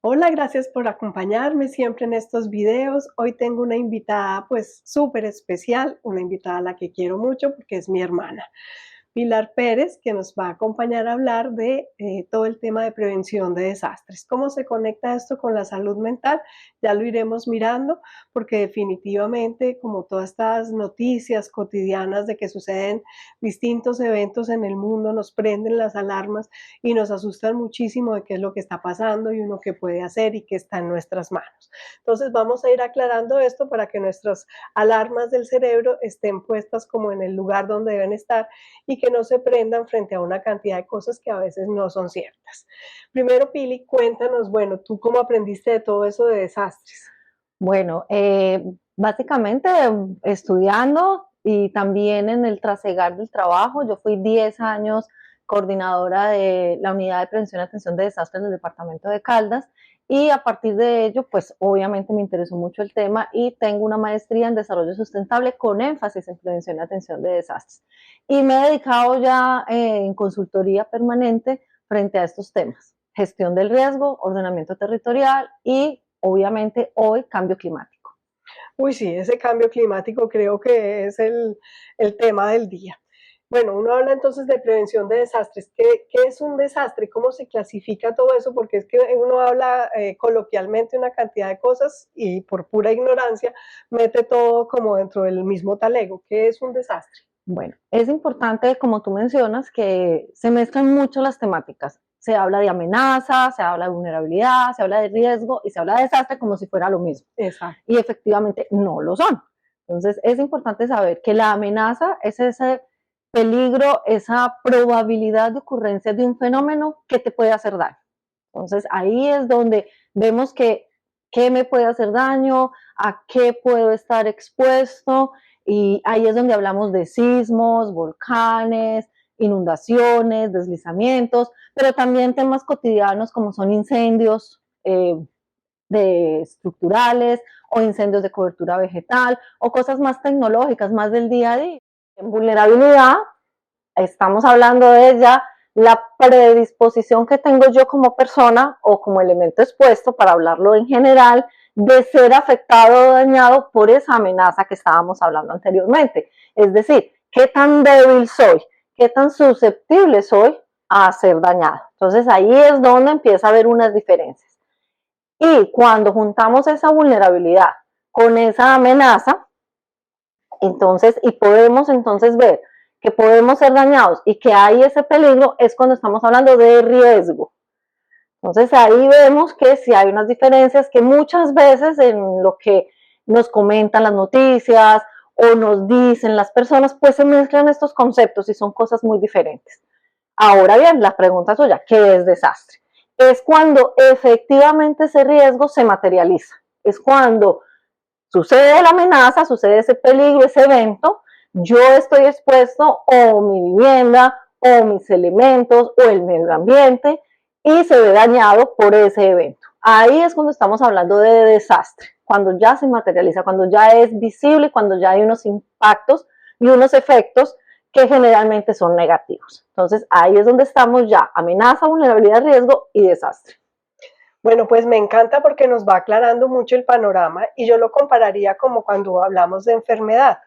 Hola, gracias por acompañarme siempre en estos videos. Hoy tengo una invitada pues súper especial, una invitada a la que quiero mucho porque es mi hermana. Pilar Pérez, que nos va a acompañar a hablar de todo el tema de prevención de desastres. ¿Cómo se conecta esto con la salud mental? Ya lo iremos mirando, porque definitivamente, como todas estas noticias cotidianas de que suceden distintos eventos en el mundo, nos prenden las alarmas y nos asustan muchísimo de qué es lo que está pasando y uno qué puede hacer y qué está en nuestras manos. Entonces vamos a ir aclarando esto para que nuestras alarmas del cerebro estén puestas como en el lugar donde deben estar y que no se prendan frente a una cantidad de cosas que a veces no son ciertas. Primero, Pili, cuéntanos, bueno, ¿tú cómo aprendiste de todo eso de desastres? Bueno, básicamente estudiando y también en el trasegar del trabajo. Yo fui 10 años coordinadora de la Unidad de Prevención y Atención de Desastres del Departamento de Caldas, y a partir de ello, pues obviamente me interesó mucho el tema y tengo una maestría en desarrollo sustentable con énfasis en prevención y atención de desastres. Y me he dedicado ya en consultoría permanente frente a estos temas: gestión del riesgo, ordenamiento territorial y obviamente hoy cambio climático. Uy, sí, ese cambio climático creo que es el tema del día. Bueno, uno habla entonces de prevención de desastres. ¿Qué es un desastre? ¿Cómo se clasifica todo eso? Porque es que uno habla coloquialmente una cantidad de cosas y por pura ignorancia mete todo como dentro del mismo talego. ¿Qué es un desastre? Bueno, es importante, como tú mencionas, que se mezclan mucho las temáticas. Se habla de amenaza, se habla de vulnerabilidad, se habla de riesgo y se habla de desastre como si fuera lo mismo. Exacto. Y efectivamente no lo son. Entonces es importante saber que la amenaza es ese peligro, esa probabilidad de ocurrencia de un fenómeno que te puede hacer daño. Entonces ahí es donde vemos que qué me puede hacer daño, a qué puedo estar expuesto, y ahí es donde hablamos de sismos, volcanes, inundaciones, deslizamientos, pero también temas cotidianos como son incendios de estructurales o incendios de cobertura vegetal o cosas más tecnológicas, más del día a día. En vulnerabilidad estamos hablando de ya la predisposición que tengo yo como persona o como elemento expuesto, para hablarlo en general, de ser afectado o dañado por esa amenaza que estábamos hablando anteriormente. Es decir, qué tan débil soy, qué tan susceptible soy a ser dañado. Entonces ahí es donde empieza a haber unas diferencias. Y cuando juntamos esa vulnerabilidad con esa amenaza, entonces, y podemos entonces ver que podemos ser dañados y que hay ese peligro, es cuando estamos hablando de riesgo. Entonces ahí vemos que sí hay unas diferencias que muchas veces en lo que nos comentan las noticias o nos dicen las personas, pues se mezclan estos conceptos y son cosas muy diferentes. Ahora bien, la pregunta suya, ¿qué es desastre? Es cuando efectivamente ese riesgo se materializa. Es cuando sucede la amenaza, sucede ese peligro, ese evento, yo estoy expuesto, o mi vivienda, o mis elementos, o el medio ambiente, y se ve dañado por ese evento. Ahí es cuando estamos hablando de desastre, cuando ya se materializa, cuando ya es visible, cuando ya hay unos impactos y unos efectos que generalmente son negativos. Entonces ahí es donde estamos ya: amenaza, vulnerabilidad, riesgo y desastre. Bueno, pues me encanta porque nos va aclarando mucho el panorama y yo lo compararía como cuando hablamos de enfermedad.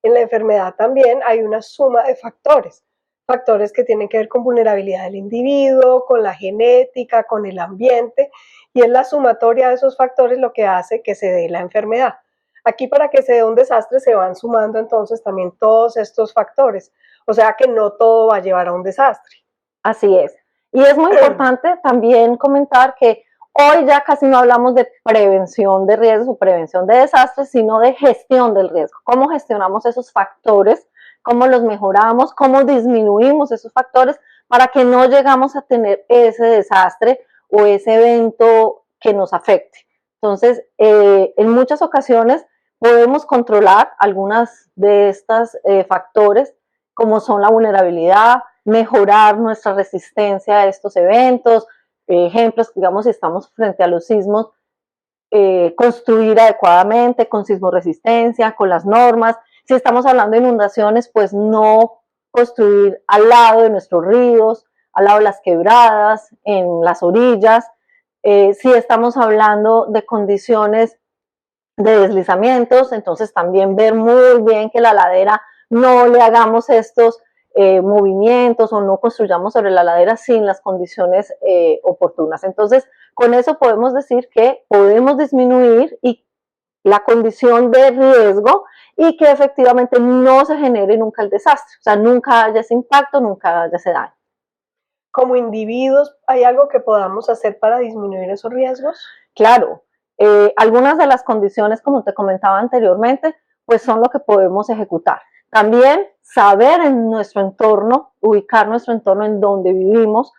En la enfermedad también hay una suma de factores, factores que tienen que ver con vulnerabilidad del individuo, con la genética, con el ambiente, y es la sumatoria de esos factores lo que hace que se dé la enfermedad. Aquí para que se dé un desastre se van sumando entonces también todos estos factores, o sea que no todo va a llevar a un desastre. Así es. Y es muy importante también comentar que hoy ya casi no hablamos de prevención de riesgos o prevención de desastres, sino de gestión del riesgo. ¿Cómo gestionamos esos factores? ¿Cómo los mejoramos? ¿Cómo disminuimos esos factores para que no llegamos a tener ese desastre o ese evento que nos afecte? Entonces, en muchas ocasiones podemos controlar algunas de estos factores, como son la vulnerabilidad, mejorar nuestra resistencia a estos eventos. Ejemplos, digamos, si estamos frente a los sismos, construir adecuadamente, con sismoresistencia, con las normas. Si estamos hablando de inundaciones, pues no construir al lado de nuestros ríos, al lado de las quebradas, en las orillas, Si estamos hablando de condiciones de deslizamientos, entonces también ver muy bien que la ladera no le hagamos estos movimientos o no construyamos sobre la ladera sin las condiciones oportunas. Entonces, con eso podemos decir que podemos disminuir la condición de riesgo y que efectivamente no se genere nunca el desastre, o sea, nunca haya ese impacto, nunca haya ese daño. Como individuos, ¿hay algo que podamos hacer para disminuir esos riesgos? Claro, algunas de las condiciones, como te comentaba anteriormente, pues son lo que podemos ejecutar. También saber en nuestro entorno, ubicar nuestro entorno en donde vivimos,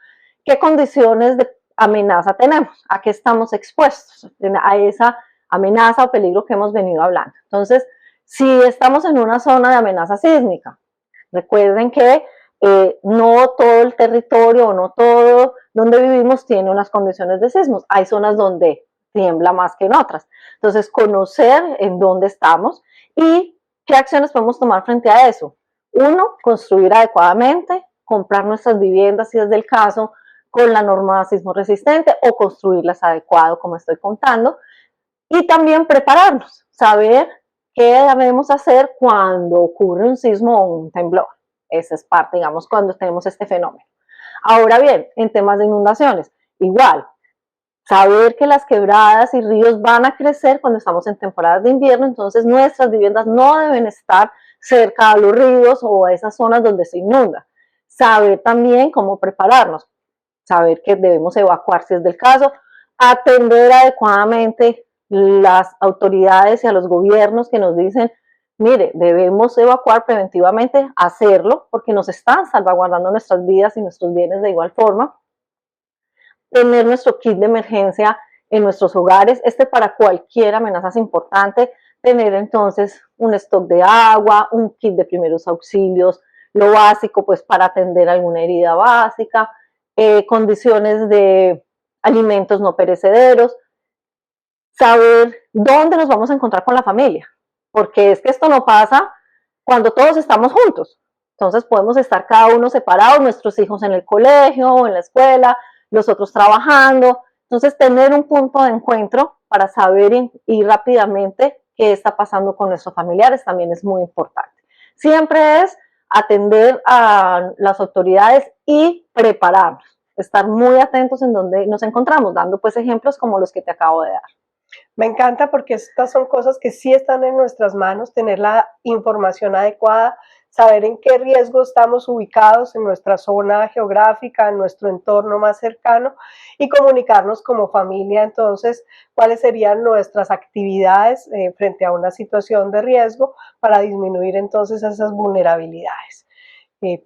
qué condiciones de amenaza tenemos, a qué estamos expuestos, a esa amenaza o peligro que hemos venido hablando. Entonces, si estamos en una zona de amenaza sísmica, recuerden que no todo el territorio o no todo donde vivimos tiene unas condiciones de sismos. Hay zonas donde tiembla más que en otras. Entonces, conocer en dónde estamos y qué acciones podemos tomar frente a eso. Uno, construir adecuadamente, comprar nuestras viviendas, si es del caso, con la norma sismo resistente o construirlas adecuado, como estoy contando. Y también prepararnos, saber qué debemos hacer cuando ocurre un sismo o un temblor. Esa es parte, digamos, cuando tenemos este fenómeno. Ahora bien, en temas de inundaciones, igual, saber que las quebradas y ríos van a crecer cuando estamos en temporadas de invierno, entonces nuestras viviendas no deben estar cerca a los ríos o a esas zonas donde se inunda. Saber también cómo prepararnos, saber que debemos evacuar si es del caso, atender adecuadamente las autoridades y a los gobiernos que nos dicen, mire, debemos evacuar preventivamente, hacerlo, porque nos están salvaguardando nuestras vidas y nuestros bienes de igual forma. Tener nuestro kit de emergencia en nuestros hogares, para cualquier amenaza es importante, tener entonces un stock de agua, un kit de primeros auxilios, lo básico pues para atender alguna herida básica, condiciones de alimentos no perecederos, saber dónde nos vamos a encontrar con la familia, porque es que esto no pasa cuando todos estamos juntos. Entonces podemos estar cada uno separados, nuestros hijos en el colegio o en la escuela, los otros trabajando. Entonces tener un punto de encuentro para saber y rápidamente qué está pasando con nuestros familiares también es muy importante. Siempre es atender a las autoridades y prepararnos, estar muy atentos en donde nos encontramos, dando pues ejemplos como los que te acabo de dar. Me encanta porque estas son cosas que sí están en nuestras manos, tener la información adecuada, saber en qué riesgo estamos ubicados en nuestra zona geográfica, en nuestro entorno más cercano y comunicarnos como familia entonces cuáles serían nuestras actividades frente a una situación de riesgo para disminuir entonces esas vulnerabilidades.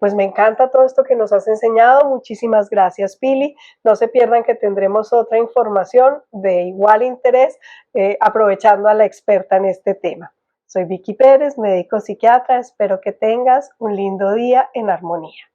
Pues me encanta todo esto que nos has enseñado. Muchísimas gracias, Pili. No se pierdan que tendremos otra información de igual interés, aprovechando a la experta en este tema. Soy Vicky Pérez, médico psiquiatra. Espero que tengas un lindo día en armonía.